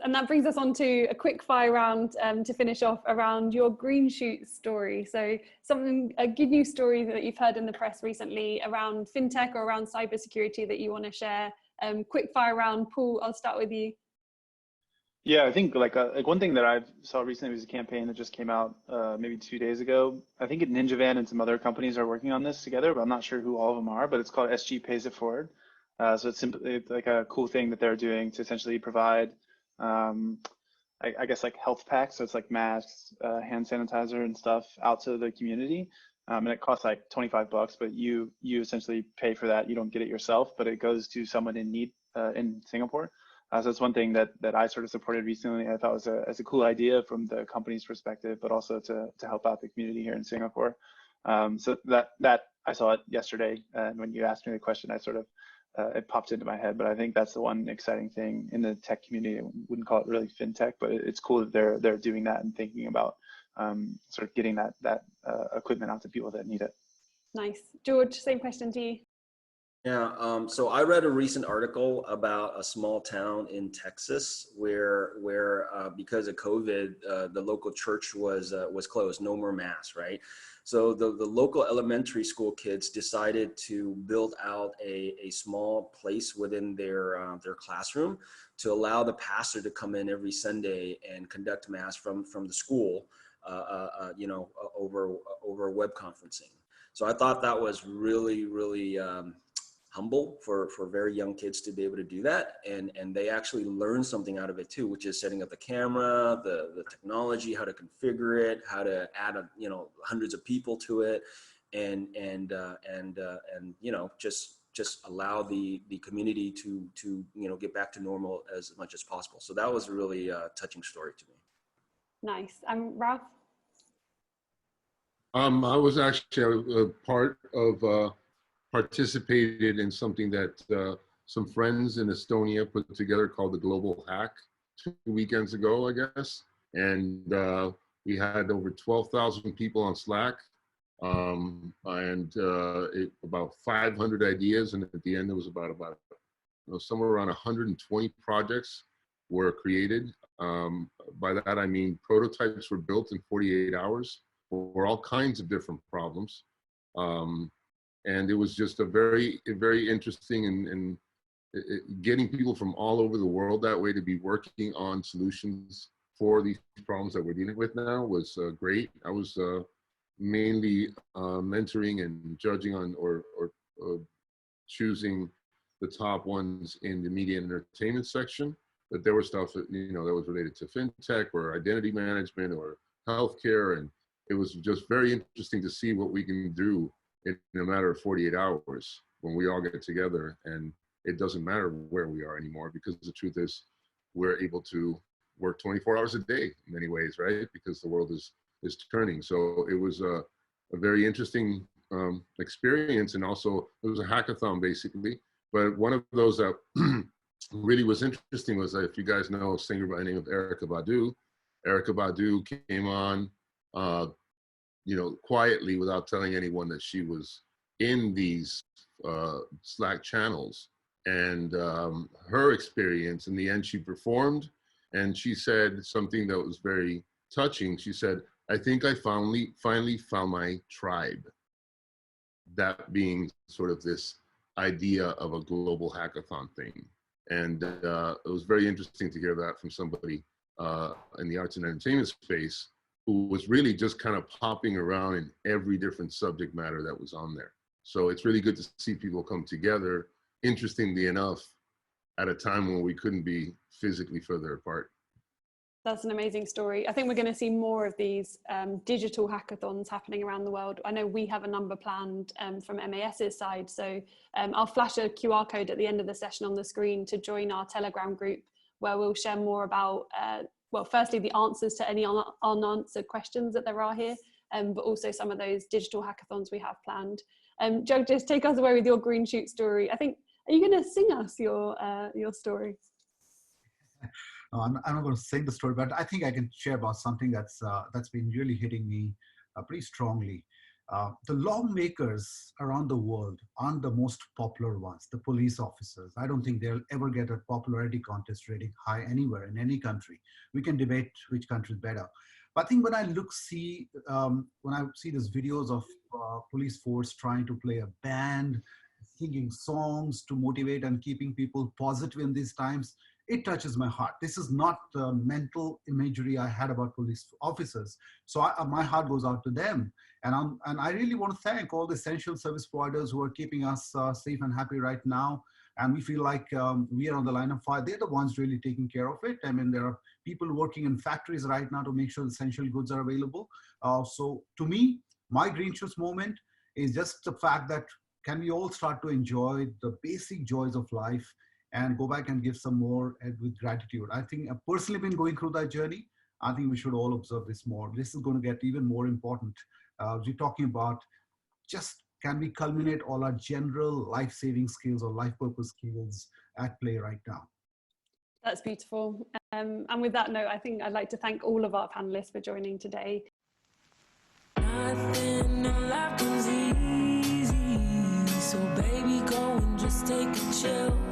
And that brings us on to a quick fire round to finish off around your green shoot story. So a good news story that you've heard in the press recently around fintech or around cybersecurity that you want to share. Quick fire round. Paul, I'll start with you. Yeah, I think like one thing that I saw recently was a campaign that just came out maybe 2 days ago. I think Ninja Van and some other companies are working on this together, but I'm not sure who all of them are. But it's called SG Pays It Forward. So it's simply like a cool thing that they're doing to essentially provide, I guess like health packs. So it's like masks, hand sanitizer, and stuff out to the community. And it costs like $25, but you essentially pay for that. You don't get it yourself, but it goes to someone in need in Singapore. So that's one thing that I sort of supported recently. I thought was a cool idea from the company's perspective, but also to help out the community here in Singapore. So that I saw it yesterday, and when you asked me the question, I sort of it popped into my head. But I think that's the one exciting thing in the tech community. I wouldn't call it really fintech, but it's cool that they're doing that and thinking about sort of getting that equipment out to people that need it. Nice. George, same question to you. Yeah, so I read a recent article about a small town in Texas where because of COVID, the local church was closed, no more mass, right? So the local elementary school kids decided to build out a small place within their classroom to allow the pastor to come in every Sunday and conduct mass from the school, over web conferencing. So I thought that was really humble for very young kids to be able to do that, and they actually learned something out of it too, which is setting up the camera, the technology, how to configure it, how to add hundreds of people to it, and just allow the community to get back to normal as much as possible. So that was a really touching story to me. Nice. Ralph? I was actually a part of participated in something that some friends in Estonia put together called the Global Hack 2 weekends ago, I guess. And we had over 12,000 people on Slack, and about 500 ideas. And at the end, there was about somewhere around 120 projects were created. By that, I mean prototypes were built in 48 hours for all kinds of different problems. And it was just a very interesting and getting people from all over the world that way to be working on solutions for these problems that we're dealing with now was great. I was mainly mentoring and judging on or choosing the top ones in the media and entertainment section. But there was stuff that, that was related to fintech or identity management or healthcare. And it was just very interesting to see what we can do in a matter of 48 hours when we all get together. And it doesn't matter where we are anymore, because the truth is we're able to work 24 hours a day in many ways, right? Because the world is turning. So it was a very interesting experience. And also it was a hackathon basically. But one of those that really was interesting was that, if you guys know a singer by the name of Erykah Badu came on, quietly without telling anyone that she was in these Slack channels. And her experience, in the end, she performed and she said something that was very touching. She said, "I think I finally found my tribe." That being sort of this idea of a global hackathon thing. And it was very interesting to hear that from somebody in the arts and entertainment space who was really just kind of popping around in every different subject matter that was on there. So it's really good to see people come together, interestingly enough, at a time when we couldn't be physically further apart. That's an amazing story. I think we're going to see more of these digital hackathons happening around the world. I know we have a number planned from MAS's side. So I'll flash a QR code at the end of the session on the screen to join our Telegram group, where we'll share more about, well, firstly, the answers to any unanswered questions that there are here, but also some of those digital hackathons we have planned. Jagdish, take us away with your green shoot story. I think, are you going to sing us your story? No, I'm not going to sing the story, but I think I can share about something that's been really hitting me pretty strongly. The lawmakers around the world aren't the most popular ones, the police officers. I don't think they'll ever get a popularity contest rating high anywhere in any country. We can debate which country is better. But I think when I when I see these videos of police force trying to play a band, singing songs to motivate and keeping people positive in these times, it touches my heart. This is not the mental imagery I had about police officers. So my heart goes out to them. And I really want to thank all the essential service providers who are keeping us safe and happy right now. And we feel like we are on the line of fire. They're the ones really taking care of it. I mean, there are people working in factories right now to make sure essential goods are available. So to me, my green shoots moment is just the fact that can we all start to enjoy the basic joys of life and go back and give some more with gratitude. I think I've personally been going through that journey. I think we should all observe this more. This is going to get even more important. We're talking about just can we culminate all our general life-saving skills or life purpose skills at play right now. That's beautiful. And with that note, I think I'd like to thank all of our panelists for joining today. Nothing in life comes easy, so baby, go and just take a chill.